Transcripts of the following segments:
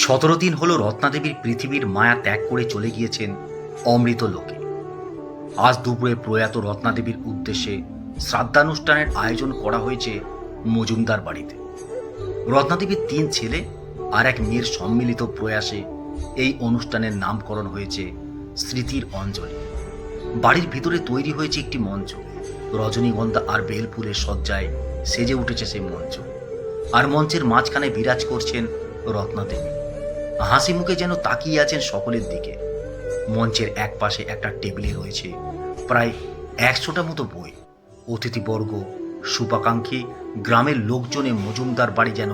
17 দিন হলো রত্নাদেবীর পৃথিবীর মায়া ত্যাগ করে চলে গিয়েছেন অমৃত লোকে। আজ দুপুরে প্রয়াত রত্নাদেবীর উদ্দেশ্যে শ্রাদ্ধানুষ্ঠানের আয়োজন করা হয়েছে মজুমদার বাড়িতে। রত্নাদেবীর 3 ছেলে আর এক মেয়ের সম্মিলিত প্রয়াসে এই অনুষ্ঠানের নামকরণ হয়েছে স্মৃতির অঞ্জলি। বাড়ির ভিতরে তৈরি হয়েছে একটি মঞ্চ। রজনীগন্ধা আর বেলফুলের সজ্জায় সেজে উঠেছে সেই মঞ্চ। আর মঞ্চের মাঝখানে বিরাজ করছেন রত্নাদেবী। হাসি মুখে যেন তাকিয়ে আছেন সকলের দিকে। মঞ্চের এক পাশে একটা টেবিলে রয়েছে প্রায় 100টা মতো বই। অতিথিবর্গ, শুভাকাঙ্ক্ষী, গ্রামের লোকজনে মজুমদার বাড়ি যেন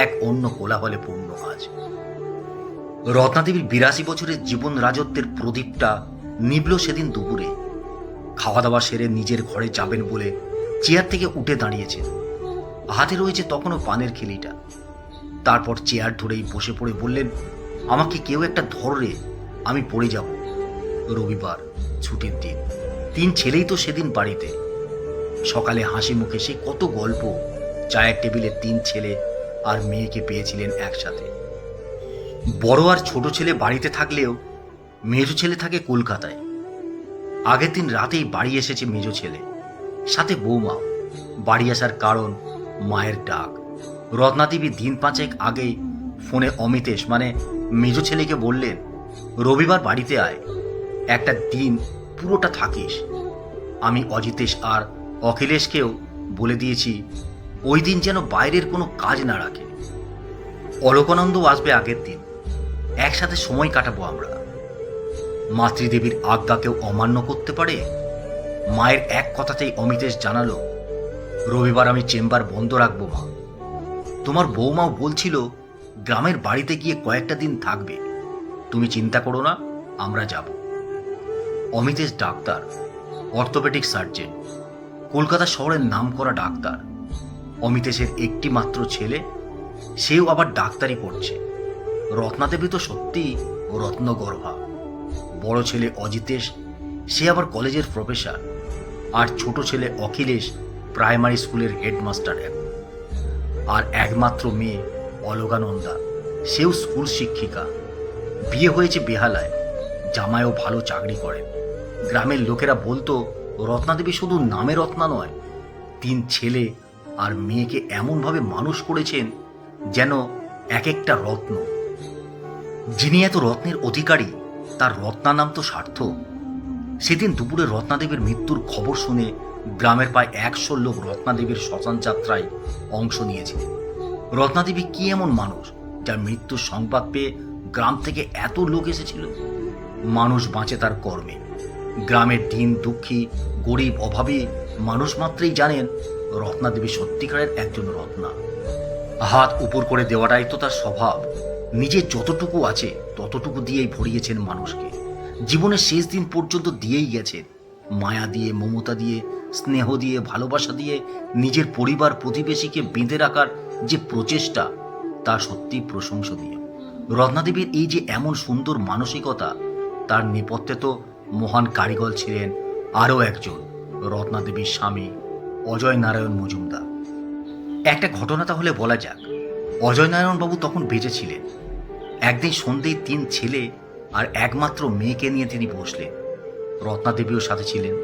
এক অন্য কোলাহলে পূর্ণ আজ। রত্নাদেবীর 82 বছরের জীবন রাজত্বের প্রদীপটা নিভল সেদিন দুপুরে। খাওয়া দাওয়া সেরে নিজের ঘরে যাবেন বলে চেয়ার থেকে উঠে দাঁড়িয়েছেন। হাতে রয়েছে তখনও পানের খিলিটা। তারপর চেয়ার ধরেই বসে পড়ে বললেন, আমাকে কেউ একটা ধরে, আমি পড়ে যাব। রবিবার, ছুটির দিন, 3 ছেলেই তো সেদিন বাড়িতে। সকালে হাসি মুখে সে কত গল্প। চায়ের টেবিলে 3 ছেলে আর মেয়েকে পেয়েছিলেন একসাথে। বড় আর ছোট ছেলে বাড়িতে থাকলেও মেজো ছেলে থাকে কলকাতায়। আগের দিন রাতেই বাড়ি এসেছে মেজো ছেলে, সাথে বৌমা। বাড়ি আসার কারণ মায়ের ডাক। রত্নাদেবী দিন 5 আগেই ফোনে অমিতেশ মানে মেজো ছেলেকে বললেন, রবিবার বাড়িতে আয়, একটা দিন পুরোটা থাকিস। আমি অজিতেশ আর অখিলেশকেও বলে দিয়েছি ওই দিন যেন বাইরের কোনো কাজ না রাখে। অলোকানন্দও আসবে আগের দিন, একসাথে সময় কাটাবো আমরা। মাতৃদেবীর আজ্ঞাকেও অমান্য করতে পারে? মায়ের এক কথাতেই অমিতেশ জানালো, রবিবার আমি চেম্বার বন্ধ রাখবো মা। তোমার বৌমাও বলছিল গ্রামের বাড়িতে গিয়ে কয়েকটা দিন থাকবে। তুমি চিন্তা করো না, আমরা যাব। Amitesh doctor, orthopaedic surgeon, Kolkata শহরের নামকরা ডাক্তার। অমিতেশের একটি মাত্র ছেলে, সেও আবার ডাক্তারি পড়ছে। রত্নাদেবী তো সত্যিই রত্নগর্ভা। বড় ছেলে অজিতেশ, সে আবার কলেজের প্রফেসর। আর ছোট ছেলে অখিলেশ প্রাইমারি স্কুলের হেডমাস্টার এখন। আর একমাত্র মেয়ে অলকানন্দা, সেও স্কুল শিক্ষিকা। বিয়ে হয়েছে বেহালায়, জামাইও ভালো চাকরি করেন। গ্রামের লোকেরা বলতো রত্নাদেবী শুধু নামে রত্না নয়, 3 ছেলে আর মেয়েকে এমনভাবে মানুষ করেছেন যেন এক একটা রত্ন। যিনি এত রত্নের অধিকারী, তার রত্না নাম তো সার্থক। সেদিন দুপুরে রত্নাদেবীর মৃত্যুর খবর শুনে গ্রামের প্রায় 100 লোক রত্নাদেবীর শ্মশান যাত্রায় অংশ নিয়েছে। রত্নাদেবী কি এমন মানুষ যার মৃত্যুর সংবাদ পেয়ে গ্রাম থেকে এত লোক এসেছিল? মানুষ বাঁচে তার কর্মে। গ্রামের দিন দুঃখী, গরিব, অভাবী মানুষ মাত্রই জানেন রত্নাদেবী সত্যিকারের একজন রত্না। হাত উপর করে দেওয়াটাই তো তার স্বভাব। নিজের যতটুকু আছে ততটুকু দিয়েই ভরিয়েছেন মানুষকে। জীবনের শেষ দিন পর্যন্ত দিয়েই গেছেন। মায়া দিয়ে, মমতা দিয়ে, স্নেহ দিয়ে, ভালোবাসা দিয়ে নিজের পরিবার প্রতিবেশীকে বেঁধে রাখার যে প্রচেষ্টা, তা সত্যি প্রশংসনীয়। রত্নাদেবীর এই যে এমন সুন্দর মানসিকতা, তার নেপথ্যে তো মহান কারিগর ছিলেন আরও একজন, রত্নাদেবীর স্বামী অজয় নারায়ণ মজুমদার। একটা ঘটনা তাহলে বলা যাক। অজয় নারায়ণ বাবু তখন বেঁচে ছিলেন। একদিন সন্ধ্যেয় 3 ছেলে আর একমাত্র মেয়েকে নিয়ে তিনি বসলেন। রত্নাদেবীও সাথে ছিলেন।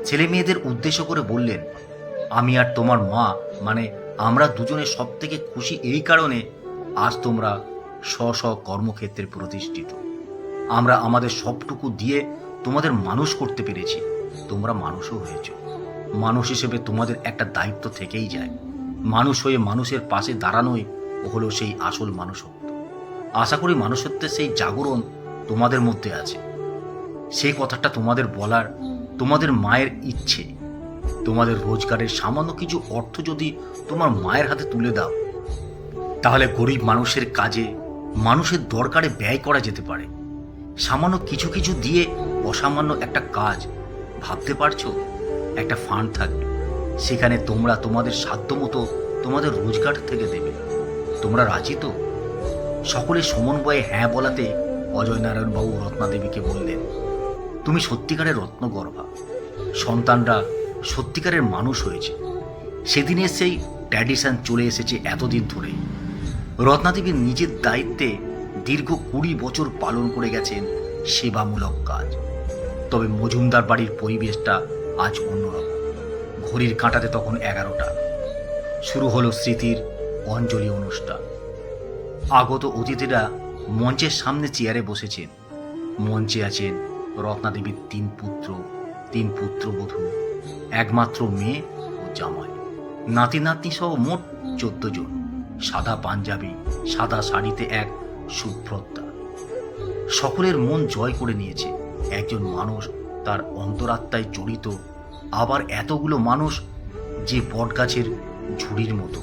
ছেলে মেয়েদের উদ্দেশ্য করে বললেন, আমি আর তোমার মা মানে আমরা দুজনে সব থেকে খুশি এই কারণে, আজ তোমরা স্ব কর্মক্ষেত্রে প্রতিষ্ঠিত। আমরা আমাদের সবটুকু দিয়ে তোমাদের মানুষ করতে পেরেছি। তোমরা মানুষও হয়েছ। মানুষ হিসেবে তোমাদের একটা দায়িত্ব থেকেই যায়। মানুষ হয়ে মানুষের পাশে দাঁড়ানোই হলো সেই আসল মানুষত্ব। আশা করি মানুষত্বের সেই জাগরণ তোমাদের মধ্যে আছে। সেই কথাটা তোমাদের বলার তোমাদের মায়ের ইচ্ছে। তোমাদের রোজগারের সামান্য কিছু অর্থ যদি তোমার মায়ের হাতে তুলে দাও, তাহলে গরিব মানুষের কাজে, মানুষের দরকারে ব্যয় করা যেতে পারে। সামান্য কিছু কিছু দিয়ে অসামান্য একটা কাজ, ভাবতে পারছো? একটা ফান্ড থাকবে, সেখানে তোমরা তোমাদের সাধ্যমতো তোমাদের রোজগার থেকে দেবে। তোমরা রাজি তো? সকলে সমন্বয়ে হ্যাঁ বলাতে অজয় নারায়ণবাবু রত্নাদেবীকে বললেন, তুমি সত্যিকারের রত্নগর্ভা। সন্তানরা সত্যিকারের মানুষ হয়েছে। সেদিনের সেই ট্র্যাডিশন চলে এসেছে এতদিন ধরে। রত্নাদেবীর নিজের দায়িত্বে দীর্ঘ 20 বছর পালন করে গেছেন সেবামূলক কাজ। তবে মজুমদার বাড়ির পরিবেশটা আজ অন্যরকম। ঘড়ির কাঁটাতে তখন 11টা। শুরু হলো স্মৃতির অঞ্জলি অনুষ্ঠান। আগত অতিথিরা মঞ্চের সামনে চেয়ারে বসেছেন। মঞ্চে আছেন রত্নাদেবীর 3 পুত্র, 3 পুত্রবধূ, একমাত্র মেয়ে ও জামাই, নাতি নাতনি সহ মোট 14 জন। সাদা পাঞ্জাবি, সাদা শাড়িতে এক সুভ্রতা সকলের মন জয় করে নিয়েছে। একজন মানুষ তার অন্তরাত্মায় জড়িত, আবার এতগুলো মানুষ যে বটগাছের ঝুড়ির মতো।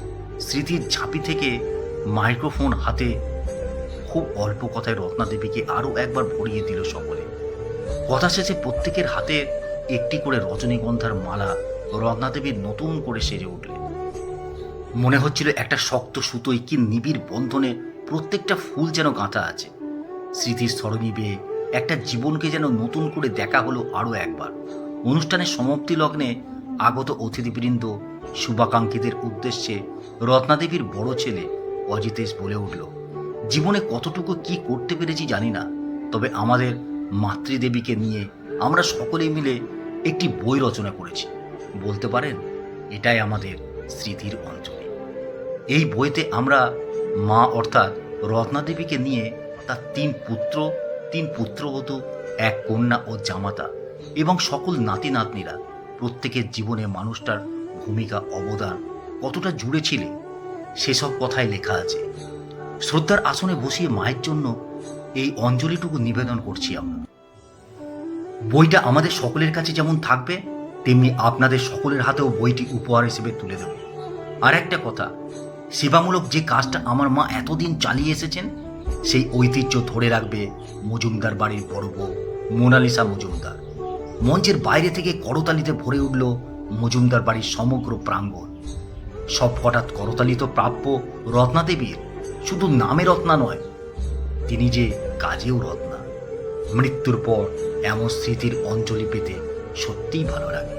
স্মৃতির ঝাঁপি থেকে মাইক্রোফোন হাতে খুব অল্প কথায় রত্নাদেবীকে আরও একবার ভরিয়ে দিল সকলে। কথা শেষে প্রত্যেকের হাতে একটি করে রজনীগন্ধার মালা রত্নাদেবীর নতুন করে সেজে উঠলেন। মনে হচ্ছিল একটা শক্ত সুতোয় কি নিবিড় বন্ধনে প্রত্যেকটা ফুল যেন গাঁথা আছে। স্মৃতির স্মরণী বেয়ে একটা জীবনকে যেন নতুন করে দেখা হলো আরও একবার। অনুষ্ঠানের সমাপ্তি লগ্নে আগত অতিথিবৃন্দ শুভাকাঙ্ক্ষীদের উদ্দেশ্যে রত্নাদেবীর বড় ছেলে অজিতেশ বলে উঠল, জীবনে কতটুকু কি করতে পেরেছি জানি না, তবে আমাদের মাতৃদেবীকে নিয়ে আমরা সকলে মিলে একটি বই রচনা করেছি। বলতে পারেন এটাই আমাদের স্মৃতির অঞ্জলি। এই বইতে আমরা মা অর্থাৎ রত্নাদেবীকে নিয়ে তার 3 পুত্র, 3 পুত্রবধূ, 1 কন্যা ও জামাতা এবং সকল নাতি নাতনিরা প্রত্যেকের জীবনে মানুষটার ভূমিকা, অবদান কতটা জুড়ে ছিলে সেসব কথাই লেখা আছে। শ্রদ্ধার আসনে বসিয়ে মায়ের জন্য এই অঞ্জলিটুকু নিবেদন করছি আমরা। বইটা আমাদের সকলের কাছে যেমন থাকবে, তেমনি আপনাদের সকলের হাতেও বইটি উপহার হিসেবে তুলে দেব। আর একটা কথা, সেবামূলক যে কাজটা আমার মা এতদিন চালিয়ে এসেছেন, সেই ঐতিহ্য ধরে রাখবে মজুমদার বাড়ির বড় বউ মোনালিসা মজুমদার। মঞ্চের বাইরে থেকে করতালিতে ভরে উঠল মজুমদার বাড়ির সমগ্র প্রাঙ্গণ। সব হঠাৎ করতালি তো প্রাপ্য রত্নাদেবীর, শুধু নামে রত্না নয়, তিনি যে কাজেও রত্না। মৃত্যুর পর এমন স্মৃতির অঞ্জলি পেতে সত্যিই ভালো লাগে।